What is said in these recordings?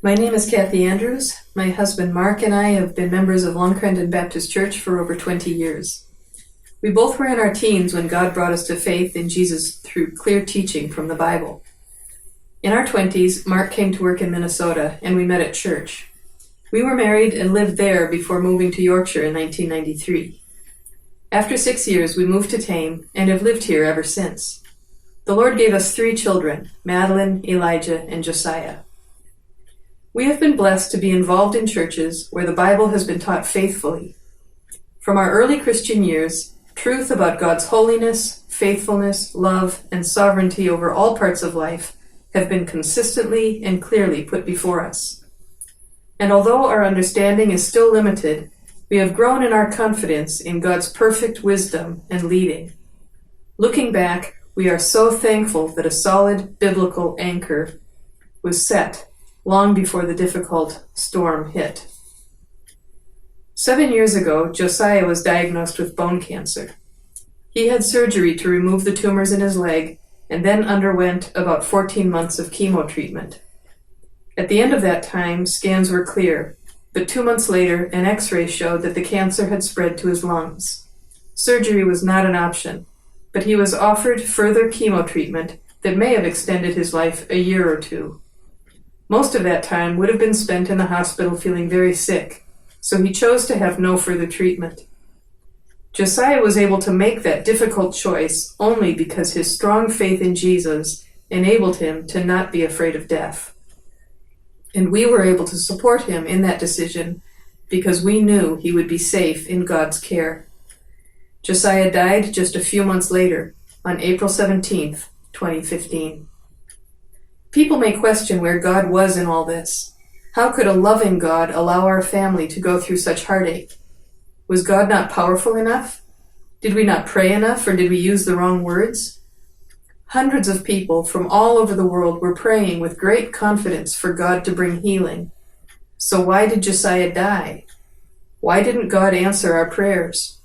My name is Kathy Andrews. My husband Mark and I have been members of Long Crendon Baptist Church for over 20 years. We both were in our teens when God brought us to faith in Jesus through clear teaching from the Bible. In our 20s, Mark came to work in Minnesota, and we met at church. We were married and lived there before moving to Yorkshire in 1993. After 6 years, we moved to Tame and have lived here ever since. The Lord gave us 3 children, Madeline, Elijah, and Josiah. We have been blessed to be involved in churches where the Bible has been taught faithfully. From our early Christian years, truth about God's holiness, faithfulness, love, and sovereignty over all parts of life have been consistently and clearly put before us. And although our understanding is still limited, we have grown in our confidence in God's perfect wisdom and leading. Looking back, we are so thankful that a solid biblical anchor was set long before the difficult storm hit. 7 years ago, Josiah was diagnosed with bone cancer. He had surgery to remove the tumors in his leg and then underwent about 14 months of chemo treatment. At the end of that time, scans were clear, but 2 months later, an X-ray showed that the cancer had spread to his lungs. Surgery was not an option, but he was offered further chemo treatment that may have extended his life a year or two. Most of that time would have been spent in the hospital feeling very sick, so he chose to have no further treatment. Josiah was able to make that difficult choice only because his strong faith in Jesus enabled him to not be afraid of death. And we were able to support him in that decision because we knew he would be safe in God's care. Josiah died just a few months later, on April 17th, 2015. People may question where God was in all this. How could a loving God allow our family to go through such heartache? Was God not powerful enough? Did we not pray enough, or did we use the wrong words? Hundreds of people from all over the world were praying with great confidence for God to bring healing. So why did Josiah die? Why didn't God answer our prayers?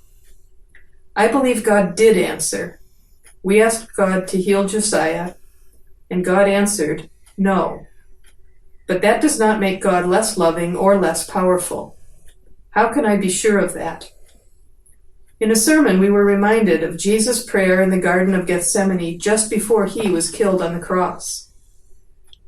I believe God did answer. We asked God to heal Josiah, and God answered, no. But that does not make God less loving or less powerful. How can I be sure of that? In a sermon, we were reminded of Jesus' prayer in the Garden of Gethsemane just before he was killed on the cross.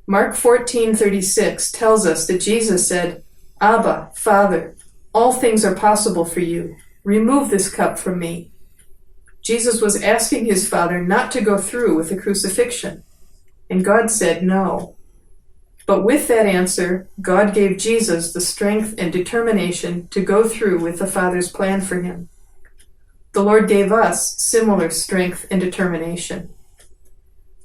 Mark 14:36 tells us that Jesus said, Abba, Father, all things are possible for you. Remove this cup from me. Jesus was asking his Father not to go through with the crucifixion, and God said no. But with that answer, God gave Jesus the strength and determination to go through with the Father's plan for him. The Lord gave us similar strength and determination.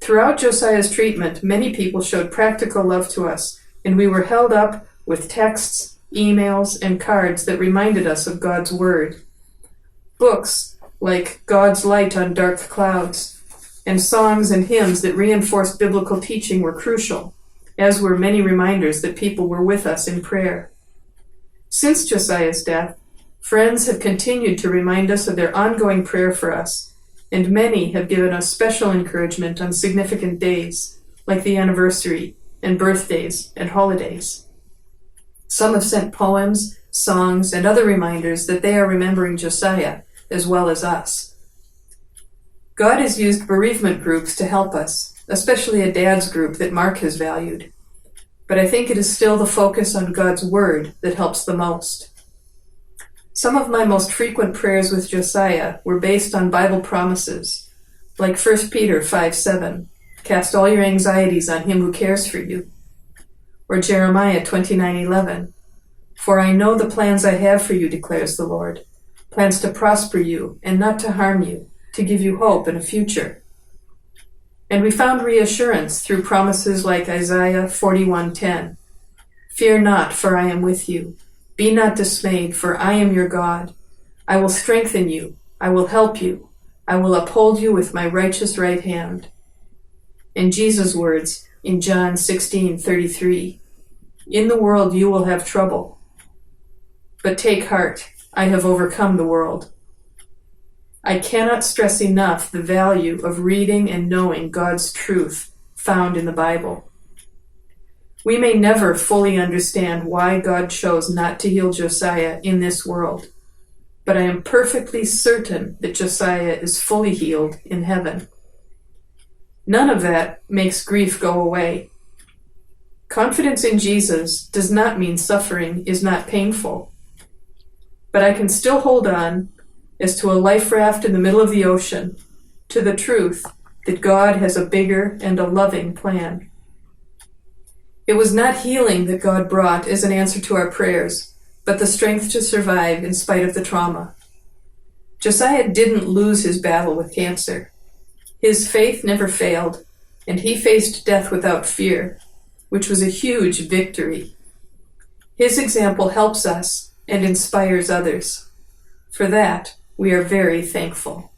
Throughout Josiah's treatment, many people showed practical love to us, and we were held up with texts, emails, and cards that reminded us of God's Word. Books like God's Light on Dark Clouds and songs and hymns that reinforced biblical teaching were crucial, as were many reminders that people were with us in prayer. Since Josiah's death, friends have continued to remind us of their ongoing prayer for us, and many have given us special encouragement on significant days, like the anniversary and birthdays and holidays. Some have sent poems, songs, and other reminders that they are remembering Josiah as well as us. God has used bereavement groups to help us, especially a dad's group that Mark has valued. But I think it is still the focus on God's Word that helps the most. Some of my most frequent prayers with Josiah were based on Bible promises, like 1 Peter 5:7, cast all your anxieties on him who cares for you, or Jeremiah 29:11, for I know the plans I have for you, declares the Lord, plans to prosper you and not to harm you, to give you hope and a future. And we found reassurance through promises like Isaiah 41:10. Fear not, for I am with you. Be not dismayed, for I am your God. I will strengthen you. I will help you. I will uphold you with my righteous right hand. And Jesus' words in John 16:33. In the world you will have trouble. But take heart, I have overcome the world. I cannot stress enough the value of reading and knowing God's truth found in the Bible. We may never fully understand why God chose not to heal Josiah in this world, but I am perfectly certain that Josiah is fully healed in heaven. None of that makes grief go away. Confidence in Jesus does not mean suffering is not painful, but I can still hold on, as to a life raft in the middle of the ocean, to the truth that God has a bigger and a loving plan. It was not healing that God brought as an answer to our prayers, but the strength to survive in spite of the trauma. Josiah didn't lose his battle with cancer. His faith never failed, and he faced death without fear, which was a huge victory. His example helps us and inspires others. For that, we are very thankful.